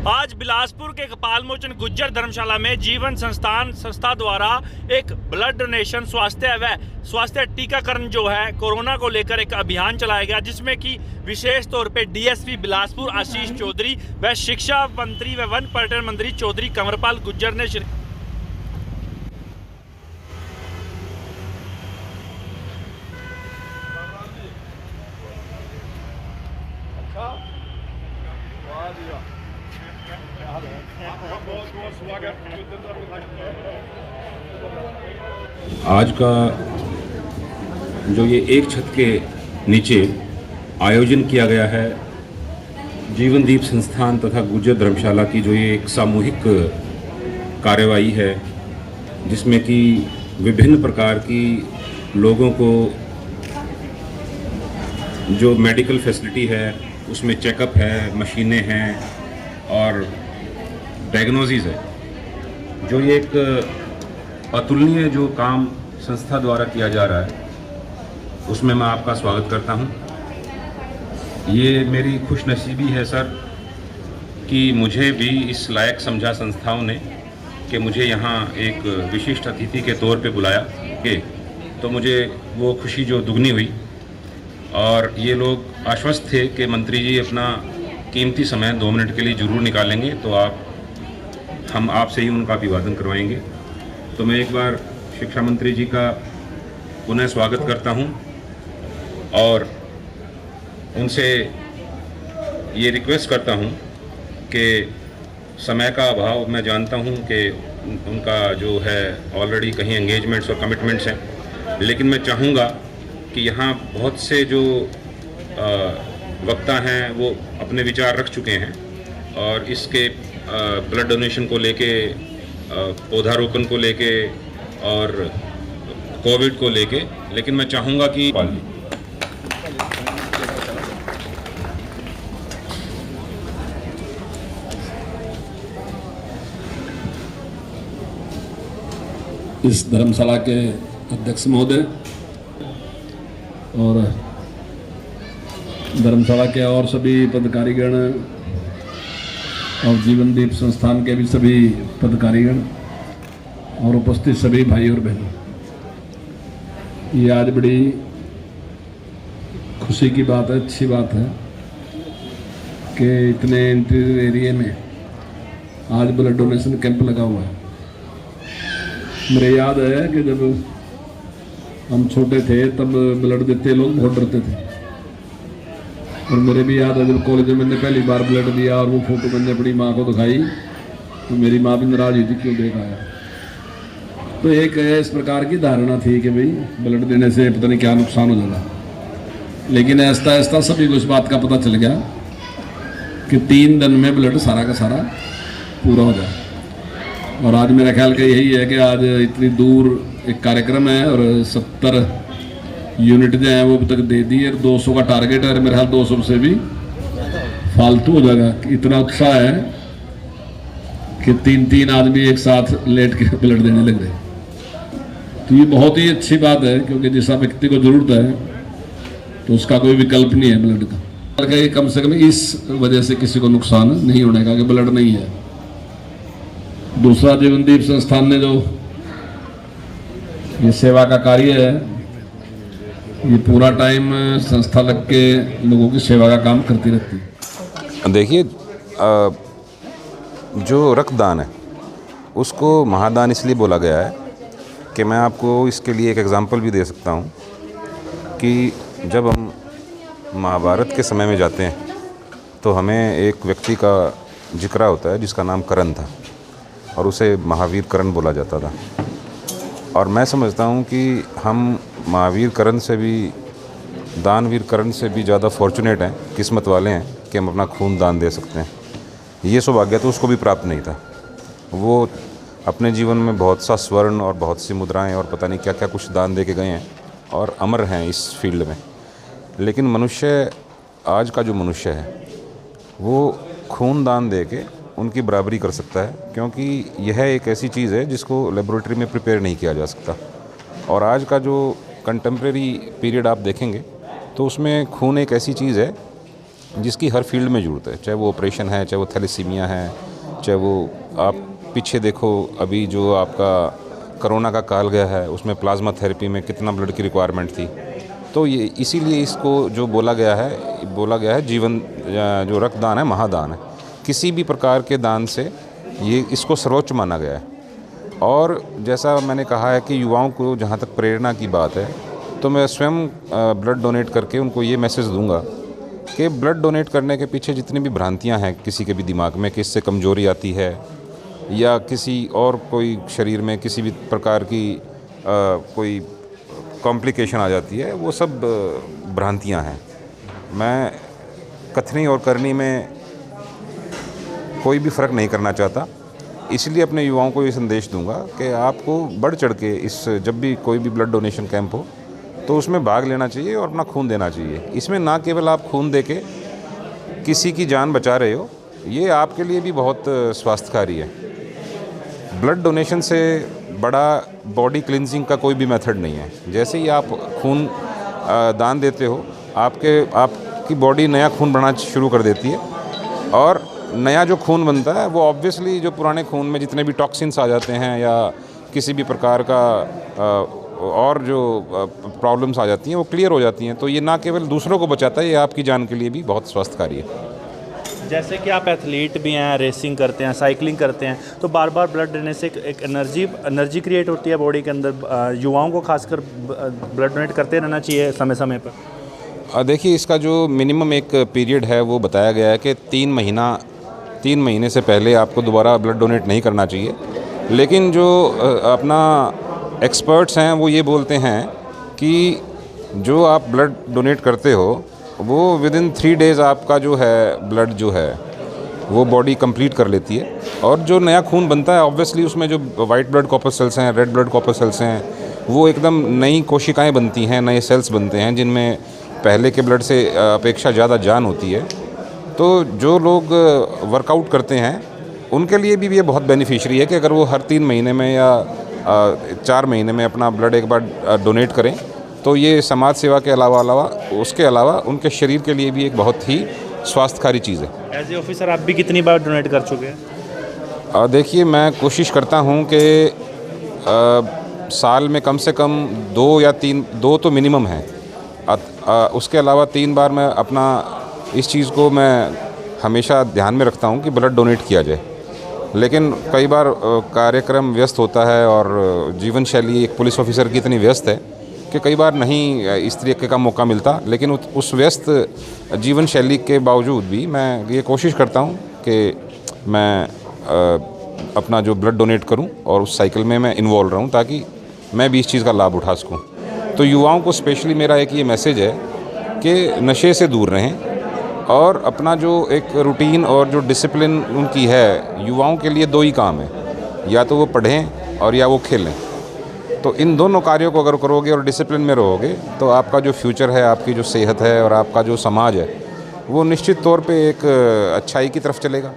आज बिलासपुर के कपालमोचन गुज्जर धर्मशाला में जीवन संस्था द्वारा एक ब्लड डोनेशन स्वास्थ्य टीकाकरण जो है कोरोना को लेकर एक अभियान चलाया गया, जिसमें कि विशेष तौर पे डीएसपी बिलासपुर आशीष चौधरी व शिक्षा मंत्री व वन पर्यटन मंत्री चौधरी कंवरपाल गुज्जर ने आज का जो ये एक छत के नीचे आयोजन किया गया है जीवनदीप संस्थान तथा गुज्जर धर्मशाला की जो ये एक सामूहिक कार्रवाई है, जिसमें कि विभिन्न प्रकार की लोगों को जो मेडिकल फैसिलिटी है उसमें चेकअप है, मशीनें हैं और डायग्नोसिस है। जो ये एक अतुलनीय जो काम संस्था द्वारा किया जा रहा है उसमें मैं आपका स्वागत करता हूं। ये मेरी खुशनसीबी है सर कि मुझे भी इस लायक समझा संस्थाओं ने कि मुझे यहाँ एक विशिष्ट अतिथि के तौर पे बुलाया के, तो मुझे वो खुशी जो दुगनी हुई। और ये लोग आश्वस्त थे कि मंत्री जी अपना कीमती समय 2 मिनट के लिए ज़रूर निकालेंगे, तो हम आपसे ही उनका अभिवादन करवाएंगे। तो मैं एक बार शिक्षा मंत्री जी का पुनः स्वागत करता हूं और उनसे ये रिक्वेस्ट करता हूं कि समय का अभाव मैं जानता हूं कि उनका जो है ऑलरेडी कहीं एंगेजमेंट्स और कमिटमेंट्स हैं, लेकिन मैं चाहूँगा कि यहाँ बहुत से जो वक्ता हैं वो अपने विचार रख चुके हैं और इसके ब्लड डोनेशन को लेके, पौधारोपण को लेके और कोविड को लेके, लेकिन मैं चाहूँगा कि इस धर्मशाला के अध्यक्ष महोदय और धर्मशाला के और सभी पदाधिकारीगण और जीवनदीप संस्थान के भी सभी पदाधिकारीगण और उपस्थित सभी भाई और बहनों, ये आज बड़ी खुशी की बात है, अच्छी बात है कि इतने इंटीरियर एरिया में आज ब्लड डोनेशन कैंप लगा हुआ है। मेरे याद है कि जब हम छोटे थे तब ब्लड देते लोग बहुत डरते थे, और मेरे भी याद है जब कॉलेज में मैंने पहली बार ब्लड दिया और वो फोटो मैंने अपनी माँ को दिखाई तो मेरी माँ भी नाराज हुई थी, क्यों देखा है। तो एक इस प्रकार की धारणा थी कि भाई ब्लड देने से पता नहीं क्या नुकसान हो जाएगा, लेकिन आहिस्ता आहिस्ता सभी को इस बात का पता चल गया कि 3 दिन में ब्लड सारा का सारा पूरा हो जाए। और आज मेरा ख्याल का यही है कि आज इतनी दूर एक कार्यक्रम है और 70 यूनिट जो है वो अब तक दे दी है, 200 का टारगेट है, मेरे ख्याल 200 से भी फालतू हो जाएगा। इतना उत्साह है कि 3 आदमी एक साथ लेट के ब्लड देने लग रहे। तो ये बहुत ही अच्छी बात है, क्योंकि जिस व्यक्ति को जरूरत है तो उसका कोई विकल्प नहीं है ब्लड का। कम से कम इस वजह से किसी को नुकसान नहीं होने का कि ब्लड नहीं है। दूसरा, जीवनदीप संस्थान ने जो ये सेवा का कार्य है, ये पूरा टाइम संस्था लग के लोगों की सेवा का काम करती रहती है। देखिए, जो रक्तदान है उसको महादान इसलिए बोला गया है कि मैं आपको इसके लिए एक एग्जांपल भी दे सकता हूँ कि जब हम महाभारत के समय में जाते हैं तो हमें एक व्यक्ति का जिक्र होता है जिसका नाम कर्ण था और उसे महावीर कर्ण बोला जाता था। और मैं समझता हूँ कि हम महावीर कर्ण से भी, दानवीर कर्ण से भी ज़्यादा फॉर्चुनेट हैं, किस्मत वाले हैं कि हम अपना खून दान दे सकते हैं। ये सौभाग्य तो उसको भी प्राप्त नहीं था। वो अपने जीवन में बहुत सा स्वर्ण और बहुत सी मुद्राएं और पता नहीं क्या क्या कुछ दान दे के गए हैं और अमर हैं इस फील्ड में। लेकिन मनुष्य, आज का जो मनुष्य है वो खून दान दे के उनकी बराबरी कर सकता है, क्योंकि यह एक ऐसी चीज़ है जिसको लेबोरेटरी में प्रिपेयर नहीं किया जा सकता। और आज का जो कंटेम्प्रेरी पीरियड आप देखेंगे तो उसमें खून एक ऐसी चीज़ है जिसकी हर फील्ड में ज़रूरत है, चाहे वो ऑपरेशन है, चाहे वो थैलेसीमिया है, चाहे वो आप पीछे देखो अभी जो आपका कोरोना का काल गया है उसमें प्लाज्मा थेरेपी में कितना ब्लड की रिक्वायरमेंट थी। तो ये इसीलिए इसको जो बोला गया है जीवन जो रक्तदान है महादान है। किसी भी प्रकार के दान से ये इसको सर्वोच्च माना गया है। और जैसा मैंने कहा है कि युवाओं को जहाँ तक प्रेरणा की बात है तो मैं स्वयं ब्लड डोनेट करके उनको ये मैसेज दूंगा कि ब्लड डोनेट करने के पीछे जितनी भी भ्रांतियां हैं किसी के भी दिमाग में कि इससे कमजोरी आती है या किसी और कोई शरीर में किसी भी प्रकार की कोई कॉम्प्लिकेशन आ जाती है, वो सब भ्रांतियां हैं। मैं कथनी और करनी में कोई भी फ़र्क नहीं करना चाहता, इसलिए अपने युवाओं को ये संदेश दूंगा कि आपको बढ़ चढ़ के जब भी कोई भी ब्लड डोनेशन कैंप हो तो उसमें भाग लेना चाहिए और अपना खून देना चाहिए। इसमें ना केवल आप खून दे के किसी की जान बचा रहे हो, ये आपके लिए भी बहुत स्वास्थ्यकारी है। ब्लड डोनेशन से बड़ा बॉडी क्लिनजिंग का कोई भी मेथड नहीं है। जैसे ही आप खून दान देते हो आपकी बॉडी नया खून बनाना शुरू कर देती है और नया जो खून बनता है वो ऑब्वियसली जो पुराने खून में जितने भी टॉक्सिन्स आ जाते हैं या किसी भी प्रकार का और जो प्रॉब्लम्स आ जाती हैं वो क्लियर हो जाती हैं। तो ये ना केवल दूसरों को बचाता है, ये आपकी जान के लिए भी बहुत स्वास्थ्यकारी है। जैसे कि आप एथलीट भी हैं, रेसिंग करते हैं, साइकिलिंग करते हैं, तो बार बार ब्लड देने से एक एनर्जी क्रिएट होती है बॉडी के अंदर। युवाओं को खासकर ब्लड डोनेट करते रहना चाहिए समय समय पर। देखिए, इसका जो मिनिमम एक पीरियड है वो बताया गया है कि 3 महीने से पहले आपको दोबारा ब्लड डोनेट नहीं करना चाहिए। लेकिन जो अपना एक्सपर्ट्स हैं वो ये बोलते हैं कि जो आप ब्लड डोनेट करते हो वो विदिन 3 डेज़ आपका जो है ब्लड जो है वो बॉडी कंप्लीट कर लेती है। और जो नया खून बनता है ऑब्वियसली उसमें जो वाइट ब्लड कॉर्पस्कल्स हैं, रेड ब्लड कॉर्पस्कल्स हैं, वो एकदम नई कोशिकाएं बनती हैं, नए सेल्स बनते हैं जिनमें पहले के ब्लड से अपेक्षा ज़्यादा जान होती है। तो जो लोग वर्कआउट करते हैं उनके लिए भी ये बहुत बेनिफिशियरी है कि अगर वो हर 3 महीने में या 4 महीने में अपना ब्लड एक बार डोनेट करें तो ये समाज सेवा के अलावा उनके शरीर के लिए भी एक बहुत ही स्वास्थ्यकारी चीज़ है। एज ए ऑफिसर आप भी कितनी बार डोनेट कर चुके हैं? देखिए, मैं कोशिश करता हूँ कि साल में कम से कम 2 तो मिनिमम है। उसके अलावा 3 बार मैं अपना इस चीज़ को मैं हमेशा ध्यान में रखता हूँ कि ब्लड डोनेट किया जाए। लेकिन कई बार कार्यक्रम व्यस्त होता है और जीवन शैली एक पुलिस ऑफिसर की इतनी व्यस्त है कि कई बार नहीं इस तरीके का मौका मिलता। लेकिन उस व्यस्त जीवन शैली के बावजूद भी मैं ये कोशिश करता हूँ कि मैं अपना जो ब्लड डोनेट करूँ और उस साइकिल में मैं इन्वॉल्व रहूँ ताकि मैं भी इस चीज़ का लाभ उठा सकूँ। तो युवाओं को स्पेशली मेरा एक ये मैसेज है कि नशे से दूर रहें और अपना जो एक रूटीन और जो डिसिप्लिन उनकी है, युवाओं के लिए 2 ही काम है, या तो वो पढ़ें और या वो खेलें। तो इन दोनों कार्यों को अगर करोगे और डिसिप्लिन में रहोगे तो आपका जो फ्यूचर है, आपकी जो सेहत है और आपका जो समाज है वो निश्चित तौर पे एक अच्छाई की तरफ चलेगा।